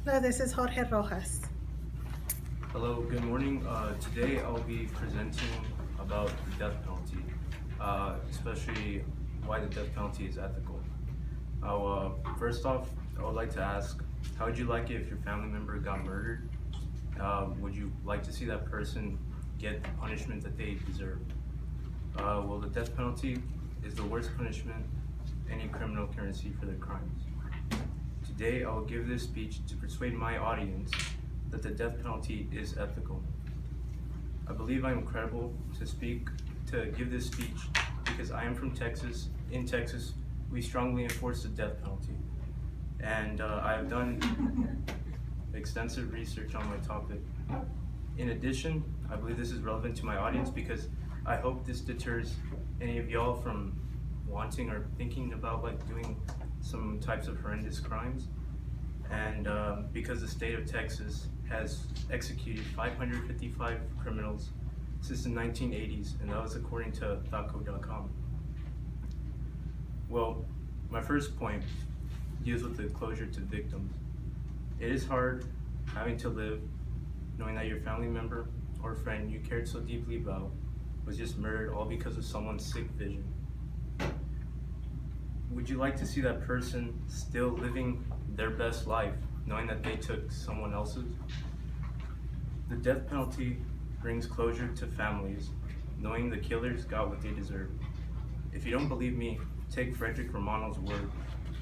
No, this is Jorge Rojas. Hello, good morning. Today I'll be presenting about the death penalty, especially why the death penalty is ethical. First off, I would like to ask, how would you like it if your family member got murdered? Would you like to see that person get the punishment that they deserve? Well, the death penalty is the worst punishment any criminal can receive for their crimes. Today, I will give this speech to persuade my audience that the death penalty is ethical. I believe I am credible to give this speech because I am from Texas. In Texas, we strongly enforce the death penalty. And I have done extensive research on my topic. In addition, I believe this is relevant to my audience because I hope this deters any of y'all from wanting or thinking about doing some types of horrendous crimes. And because the state of Texas has executed 555 criminals since the 1980s, and that was according to ThoughtCode.com. Well, my first point deals with the closure to victims. It is hard having to live knowing that your family member or friend you cared so deeply about was just murdered all because of someone's sick vision. Would you like to see that person still living their best life, knowing that they took someone else's? The death penalty brings closure to families, knowing the killers got what they deserved. If you don't believe me, take Frederick Romano's word,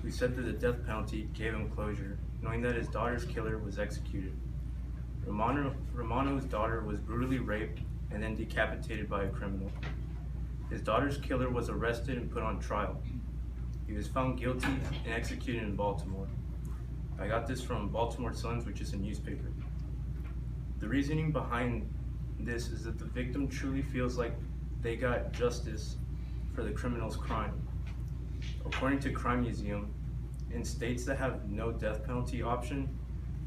who said that the death penalty gave him closure, knowing that his daughter's killer was executed. Romano's daughter was brutally raped and then decapitated by a criminal. His daughter's killer was arrested and put on trial. He was found guilty and executed in Baltimore. I got this from Baltimore Suns, which is a newspaper. The reasoning behind this is that the victim truly feels like they got justice for the criminal's crime. According to Crime Museum, in states that have no death penalty option,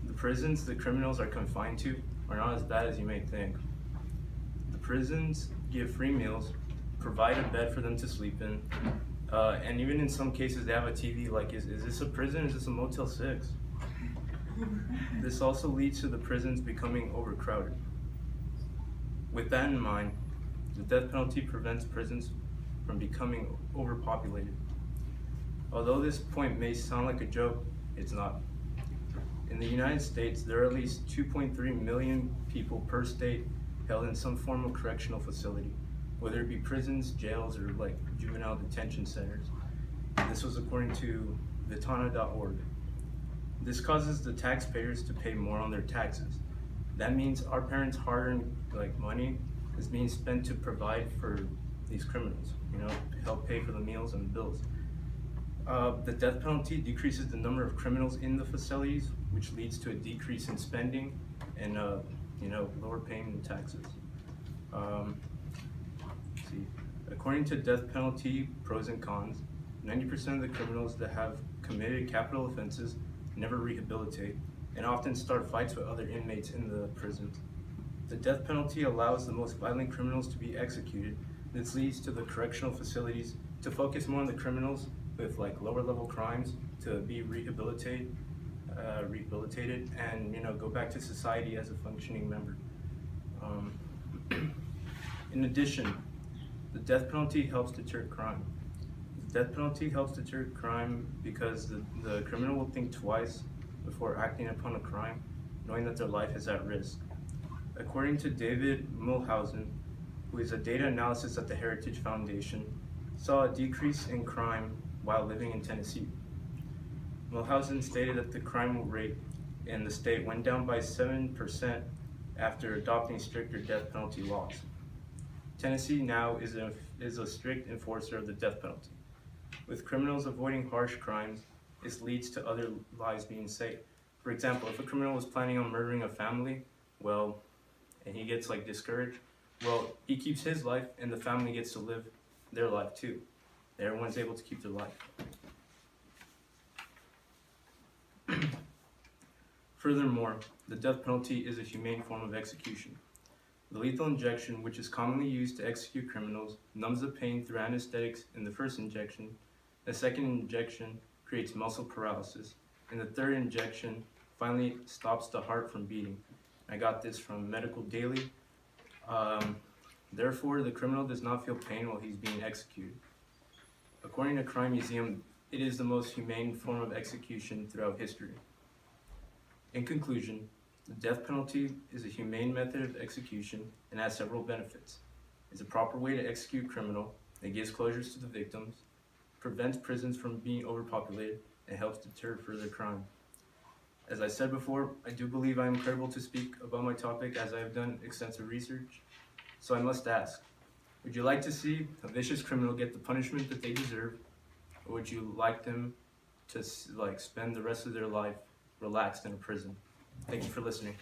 the prisons the criminals are confined to are not as bad as you may think. The prisons give free meals, provide a bed for them to sleep in, and even in some cases they have a TV. Is this a prison? Is this a Motel 6? This also leads to the prisons becoming overcrowded. With that in mind, the death penalty prevents prisons from becoming overpopulated. Although this point may sound like a joke, it's not. In the United States, there are at least 2.3 million people per state held in some form of correctional facility, whether it be prisons, jails, or juvenile detention centers. This was according to vitana.org. This causes the taxpayers to pay more on their taxes. That means our parents' hard-earned money is being spent to provide for these criminals, help pay for the meals and the bills. The death penalty decreases the number of criminals in the facilities, which leads to a decrease in spending and lower paying the taxes. According to death penalty pros and cons, 90% of the criminals that have committed capital offenses never rehabilitate and often start fights with other inmates in the prisons. The death penalty allows the most violent criminals to be executed. This leads to the correctional facilities to focus more on the criminals with lower level crimes to be rehabilitated and go back to society as a functioning member. In addition, the death penalty helps deter crime. The death penalty helps deter crime because the criminal will think twice before acting upon a crime, knowing that their life is at risk. According to David Mulhausen, who is a data analyst at the Heritage Foundation, saw a decrease in crime while living in Tennessee. Mulhausen stated that the crime rate in the state went down by 7% after adopting stricter death penalty laws. Tennessee now is a strict enforcer of the death penalty. With criminals avoiding harsh crimes, this leads to other lives being saved. For example, if a criminal was planning on murdering a family, and he gets discouraged, he keeps his life and the family gets to live their life too. Everyone's able to keep their life. Furthermore, the death penalty is a humane form of execution. The lethal injection, which is commonly used to execute criminals, numbs the pain through anesthetics in the first injection. The second injection creates muscle paralysis, and the third injection finally stops the heart from beating. I got this from Medical Daily. Therefore, the criminal does not feel pain while he's being executed. According to Crime Museum, it is the most humane form of execution throughout history. In conclusion, the death penalty is a humane method of execution and has several benefits. It's a proper way to execute criminal, it gives closures to the victims, prevents prisons from being overpopulated, and helps deter further crime. As I said before, I do believe I am credible to speak about my topic as I have done extensive research. So I must ask, would you like to see a vicious criminal get the punishment that they deserve, or would you like them to spend the rest of their life relaxed in a prison? Thank you for listening.